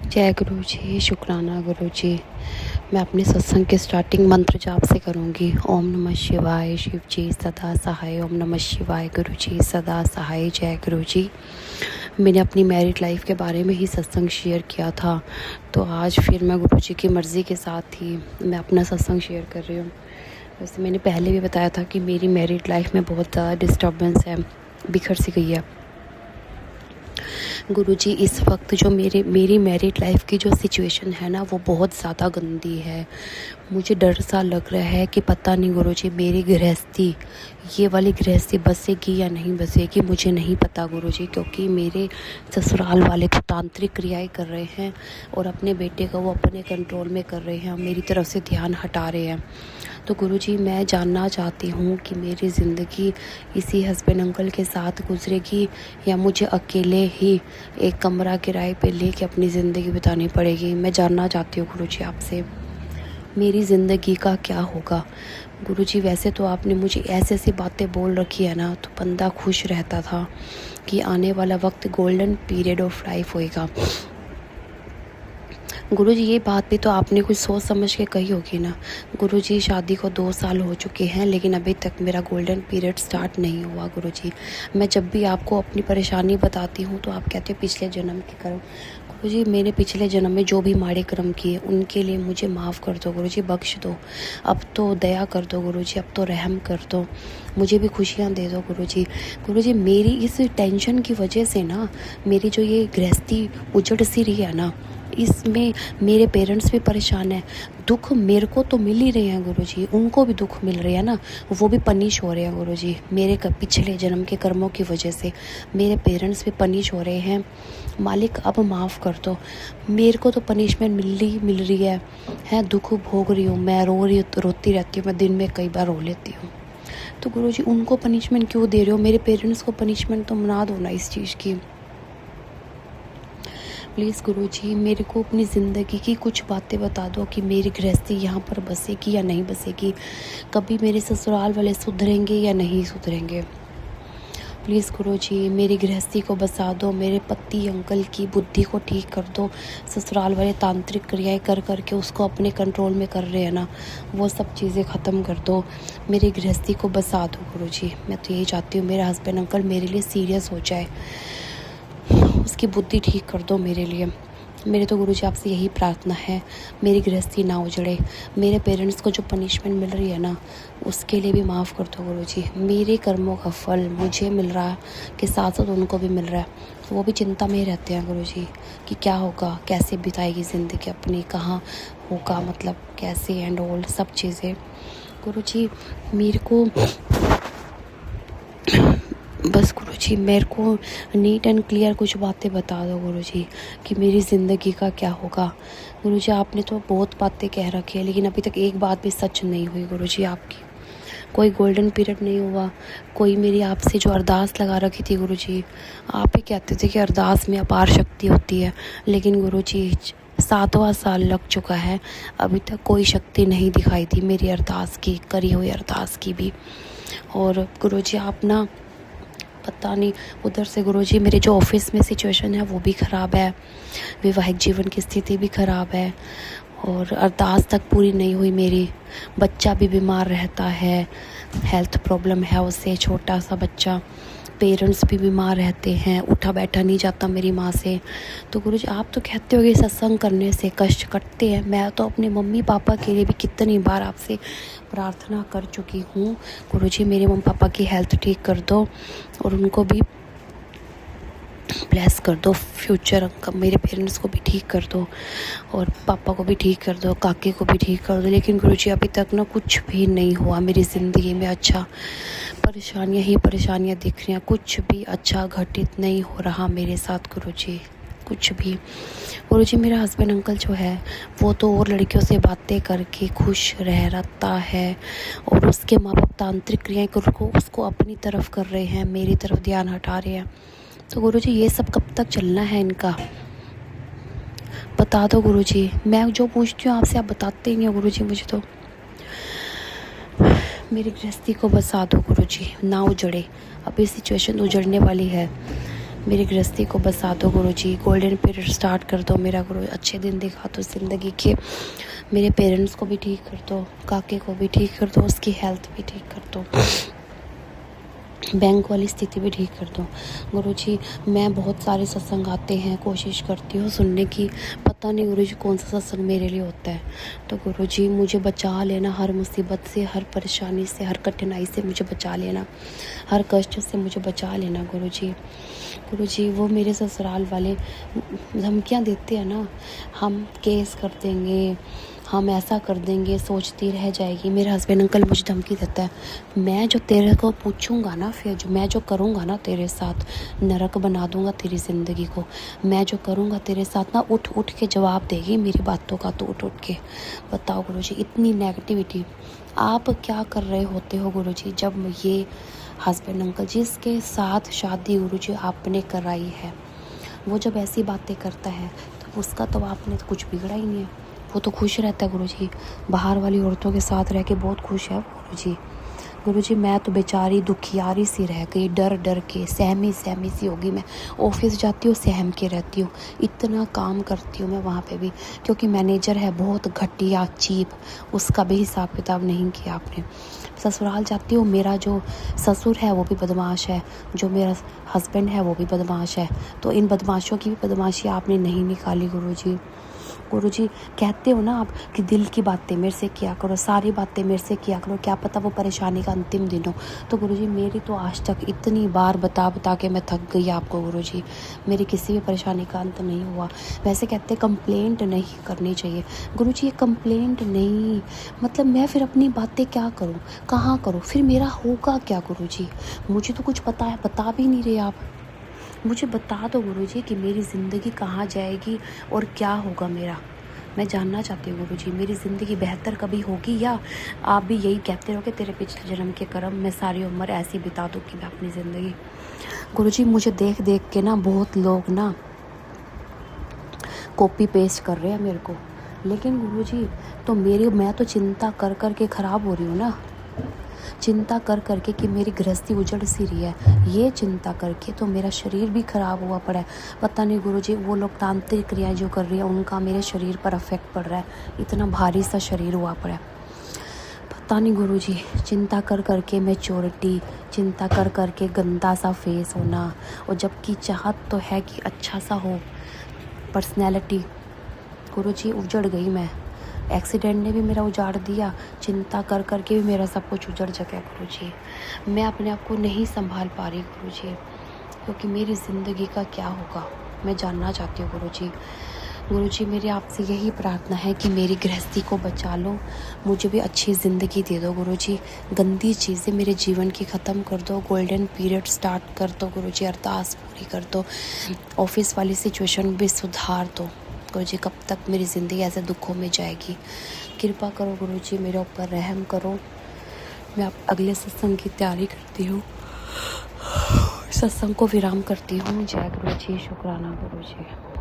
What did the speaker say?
जय गुरु जी, शुक्राना गुरु जी। मैं अपने सत्संग के स्टार्टिंग मंत्र जाप से करूँगी। ओम नमः शिवाय, शिव जी सदा सहाय। ओम नमः शिवाय, गुरु जी सदा सहाय। जय गुरु जी। मैंने अपनी मैरिड लाइफ के बारे में ही सत्संग शेयर किया था, तो आज फिर मैं गुरु जी की मर्ज़ी के साथ ही मैं अपना सत्संग शेयर कर रही हूँ। वैसे मैंने पहले भी बताया था कि मेरी मैरिड लाइफ में बहुत ज़्यादा डिस्टर्बेंस है, बिखर सी गई है। गुरुजी, इस वक्त जो मेरी मैरिड लाइफ की जो सिचुएशन है ना, वो बहुत ज़्यादा गंदी है। मुझे डर सा लग रहा है कि पता नहीं गुरुजी, मेरी गृहस्थी, ये वाली गृहस्थी बसेगी या नहीं बसेगी, मुझे नहीं पता गुरुजी। क्योंकि मेरे ससुराल वाले तो तांत्रिक क्रियाएं कर रहे हैं और अपने बेटे को वो अपने कंट्रोल में कर रहे हैं, मेरी तरफ से ध्यान हटा रहे हैं। तो गुरुजी, मैं जानना चाहती हूँ कि मेरी ज़िंदगी इसी हस्बैंड अंकल के साथ गुजरेगी या मुझे अकेले ही एक कमरा किराए पे लेके अपनी ज़िंदगी बितानी पड़ेगी। मैं जानना चाहती हूँ गुरुजी आपसे, मेरी ज़िंदगी का क्या होगा। गुरुजी, वैसे तो आपने मुझे ऐसी ऐसी बातें बोल रखी है ना, तो बंदा खुश रहता था कि आने वाला वक्त गोल्डन पीरियड ऑफ लाइफ होएगा। गुरुजी, ये बात भी तो आपने कुछ सोच समझ के कही होगी ना। गुरुजी, शादी को 2 साल हो चुके हैं, लेकिन अभी तक मेरा गोल्डन पीरियड स्टार्ट नहीं हुआ। गुरुजी, मैं जब भी आपको अपनी परेशानी बताती हूँ तो आप कहते हो पिछले जन्म के कर्म। गुरुजी, मैंने पिछले जन्म में जो भी माड़े कर्म किए उनके लिए मुझे माफ़ कर दो गुरुजी, बख्श दो। अब तो दया कर दो गुरुजी, अब तो रहम कर दो, मुझे भी खुशियाँ दे दो गुरुजी। गुरुजी, मेरी इस टेंशन की वजह से ना, मेरी जो ये गृहस्थी उजड़ सी रही है ना, इसमें मेरे पेरेंट्स भी परेशान हैं। दुख मेरे को तो मिल ही रहे हैं गुरुजी, उनको भी दुख मिल रहे हैं ना, वो भी पनिश हो रहे हैं गुरुजी। मेरे पिछले जन्म के कर्मों की वजह से मेरे पेरेंट्स भी पनिश हो रहे हैं। मालिक, अब माफ़ कर दो। मेरे को तो पनिशमेंट मिल रही है, दुख भोग रही हूँ मैं, रोती रहती हूँ मैं, दिन में कई बार रो लेती हूँ। तो गुरुजी, उनको पनिशमेंट क्यों दे रहे हो? मेरे पेरेंट्स को पनिशमेंट तो मना दो ना इस चीज़ की। प्लीज़ गुरुजी, मेरे को अपनी ज़िंदगी की कुछ बातें बता दो कि मेरी गृहस्थी यहाँ पर बसेगी या नहीं बसेगी, कभी मेरे ससुराल वाले सुधरेंगे या नहीं सुधरेंगे। प्लीज़ गुरुजी, मेरी गृहस्थी को बसा दो, मेरे पति अंकल की बुद्धि को ठीक कर दो। ससुराल वाले तांत्रिक क्रियाएं कर करके उसको अपने कंट्रोल में कर रहे हैं ना, वो सब चीज़ें ख़त्म कर दो, मेरी गृहस्थी को बसा दो गुरुजी। मैं तो यही चाहती हूँ मेरा हस्बैंड अंकल मेरे लिए सीरियस हो जाए, उसकी बुद्धि ठीक कर दो मेरे लिए। मेरे तो गुरुजी आपसे यही प्रार्थना है, मेरी गृहस्थी ना उजड़े। मेरे पेरेंट्स को जो पनिशमेंट मिल रही है ना, उसके लिए भी माफ़ कर दो गुरुजी। मेरे कर्मों का फल मुझे मिल रहा है के साथ साथ उनको भी मिल रहा है, तो वो भी चिंता में रहते हैं गुरुजी कि क्या होगा, कैसे बिताएगी ज़िंदगी अपनी, कहाँ होगा, मतलब कैसे एंड ऑल सब चीज़ें। गुरुजी, मेरे को बस गुरुजी, मेरे को नीट एंड क्लियर कुछ बातें बता दो गुरुजी कि मेरी ज़िंदगी का क्या होगा। गुरुजी, आपने तो बहुत बातें कह रखी है, लेकिन अभी तक एक बात भी सच नहीं हुई गुरुजी आपकी। कोई गोल्डन पीरियड नहीं हुआ, कोई मेरी आपसे जो अरदास लगा रखी थी गुरुजी, आप ही कहते थे कि अरदास में अपार शक्ति होती है, लेकिन गुरुजी 7वां साल लग चुका है, अभी तक कोई शक्ति नहीं दिखाई दी मेरी अरदास की, करी हुई अरदास की भी। और गुरुजी, आप ना पता नहीं, उधर से गुरुजी मेरे जो ऑफिस में सिचुएशन है वो भी ख़राब है, वैवाहिक जीवन की स्थिति भी ख़राब है, और अरदास तक पूरी नहीं हुई मेरी। बच्चा भी बीमार रहता है, हेल्थ प्रॉब्लम है उसे, छोटा सा बच्चा। पेरेंट्स भी बीमार रहते हैं, उठा बैठा नहीं जाता मेरी माँ से। तो गुरुजी, आप तो कहते हो कि सत्संग करने से कष्ट कटते हैं, मैं तो अपने मम्मी पापा के लिए भी कितनी बार आपसे प्रार्थना कर चुकी हूँ। गुरुजी, मेरे मम्मी पापा की हेल्थ ठीक कर दो और उनको भी ब्लेस कर दो, फ्यूचर मेरे पेरेंट्स को भी ठीक कर दो और पापा को भी ठीक कर दो, काके को भी ठीक कर दो। लेकिन गुरुजी, अभी तक ना कुछ भी नहीं हुआ मेरी ज़िंदगी में अच्छा, परेशानियाँ ही परेशानियाँ दिख रही हैं, कुछ भी अच्छा घटित नहीं हो रहा मेरे साथ गुरुजी, कुछ भी। गुरुजी, मेरा हस्बैंड अंकल जो है वो तो और लड़कियों से बातें करके खुश रहता है, और उसके माँ बाप तांत्रिक क्रियाएं करके उसको अपनी तरफ कर रहे हैं, मेरी तरफ ध्यान हटा रहे हैं। तो गुरुजी, ये सब कब तक चलना है इनका, बता दो गुरुजी। मैं जो पूछती हूँ आपसे आप बताते ही नहीं हो गुरुजी, मुझे तो मेरी गृहस्थी को बसा दो गुरुजी, ना उजड़े। अभी सिचुएशन उजड़ने वाली है, मेरी गृहस्थी को बसा दो गुरुजी, गोल्डन पीरियड स्टार्ट कर दो मेरा गुरु, अच्छे दिन दिखा दो ज़िंदगी के, मेरे पेरेंट्स को भी ठीक कर दो, काके को भी ठीक कर दो, उसकी हेल्थ भी ठीक कर दो, बैंक वाली स्थिति भी ठीक कर दो गुरुजी। मैं बहुत सारे सत्संग आते हैं, कोशिश करती हूँ सुनने की, पता नहीं गुरुजी कौन सा सत्संग मेरे लिए होता है। तो गुरुजी मुझे बचा लेना हर मुसीबत से, हर परेशानी से, हर कठिनाई से मुझे बचा लेना, हर कष्ट से मुझे बचा लेना गुरुजी। गुरुजी वो मेरे ससुराल वाले धमकियाँ देते हैं ना, हम केस कर देंगे, हम ऐसा कर देंगे, सोचती रह जाएगी। मेरे हस्बैंड अंकल मुझे धमकी देता है, मैं जो तेरे को पूछूंगा ना, फिर जो मैं जो करूँगा ना तेरे साथ, नरक बना दूंगा तेरी ज़िंदगी को। मैं जो करूँगा तेरे साथ ना, उठ उठ के जवाब देगी मेरी बातों का, तो उठ उठ के। बताओ गुरुजी, इतनी नेगेटिविटी आप क्या कर रहे होते हो गुरुजी। जब ये हस्बैंड अंकल जिसके साथ शादी गुरुजी आपने कराई है, वो जब ऐसी बातें करता है तो उसका तो आपने तो कुछ बिगड़ा ही नहीं है, वो तो खुश रहता है गुरुजी, बाहर वाली औरतों के साथ रह के बहुत खुश है गुरुजी। गुरुजी मैं तो बेचारी दुखियारी सी रह गई, डर डर के सहमी सहमी सी होगी। मैं ऑफिस जाती हूँ, सहम के रहती हूँ, इतना काम करती हूँ मैं वहाँ पे भी, क्योंकि मैनेजर है बहुत घटिया चीप, उसका भी हिसाब किताब नहीं किया आपने। ससुराल जाती हूँ, मेरा जो ससुर है वो भी बदमाश है, जो मेरा हस्बैंड है वो भी बदमाश है, तो इन बदमाशों की भी बदमाशी आपने नहीं निकाली गुरुजी। गुरुजी कहते हो ना आप कि दिल की बातें मेरे से किया करो, सारी बातें मेरे से किया करो, क्या पता वो परेशानी का अंतिम दिन हो। तो गुरुजी मेरी तो आज तक इतनी बार बता बता के मैं थक गई आपको गुरुजी, मेरी किसी भी परेशानी का अंत नहीं हुआ। वैसे कहते कंप्लेंट नहीं करनी चाहिए गुरुजी, ये कंप्लेंट नहीं, मतलब मैं फिर अपनी बातें क्या करूँ, कहाँ करूँ, फिर मेरा होगा क्या गुरुजी। मुझे तो कुछ पता है, बता भी नहीं रहे आप, मुझे बता दो गुरुजी कि मेरी ज़िंदगी कहाँ जाएगी और क्या होगा मेरा। मैं जानना चाहती हूँ गुरुजी, मेरी ज़िंदगी बेहतर कभी होगी, या आप भी यही कहते रहोगे तेरे पिछले जन्म के कर्म, मैं सारी उम्र ऐसी बिता दूँ कि मैं अपनी ज़िंदगी। गुरुजी मुझे देख देख के ना बहुत लोग ना कॉपी पेस्ट कर रहे हैं मेरे को, लेकिन गुरुजी तो मैं तो चिंता कर कर के ख़राब हो रही हूँ ना, चिंता कर करके कि मेरी गृहस्थी उजड़ सी रही है, ये चिंता करके तो मेरा शरीर भी ख़राब हुआ पड़ा है। पता नहीं गुरुजी वो लोग तांत्रिक क्रियाएं जो कर रही है उनका मेरे शरीर पर अफेक्ट पड़ रहा है, इतना भारी सा शरीर हुआ पड़ा है। पता नहीं गुरुजी, चिंता कर करके मैच्योरिटी, चिंता कर करके गंदा सा फेस होना, और जबकि चाहत तो है कि अच्छा सा हो पर्सनैलिटी। गुरुजी उजड़ गई मैं, एक्सीडेंट ने भी मेरा उजाड़ दिया, चिंता कर करके भी मेरा सब कुछ उजड़ चुका है गुरुजी। मैं अपने आप को नहीं संभाल पा रही गुरुजी, क्योंकि मेरी ज़िंदगी का क्या होगा मैं जानना चाहती हूँ गुरुजी। गुरुजी मेरी आपसे यही प्रार्थना है कि मेरी गृहस्थी को बचा लो, मुझे भी अच्छी ज़िंदगी दे दो गुरुजी, गंदी चीज़ें मेरे जीवन की ख़त्म कर दो, गोल्डन पीरियड स्टार्ट कर दो गुरुजी, अरदास पूरी कर दो, ऑफिस वाली सिचुएशन भी सुधार दो गुरुजी। कब तक मेरी ज़िंदगी ऐसे दुखों में जाएगी, कृपा करो गुरुजी, मेरे ऊपर रहम करो। मैं अब अगले सत्संग की तैयारी करती हूँ, सत्संग को विराम करती हूँ। जय गुरुजी, शुक्राना गुरुजी।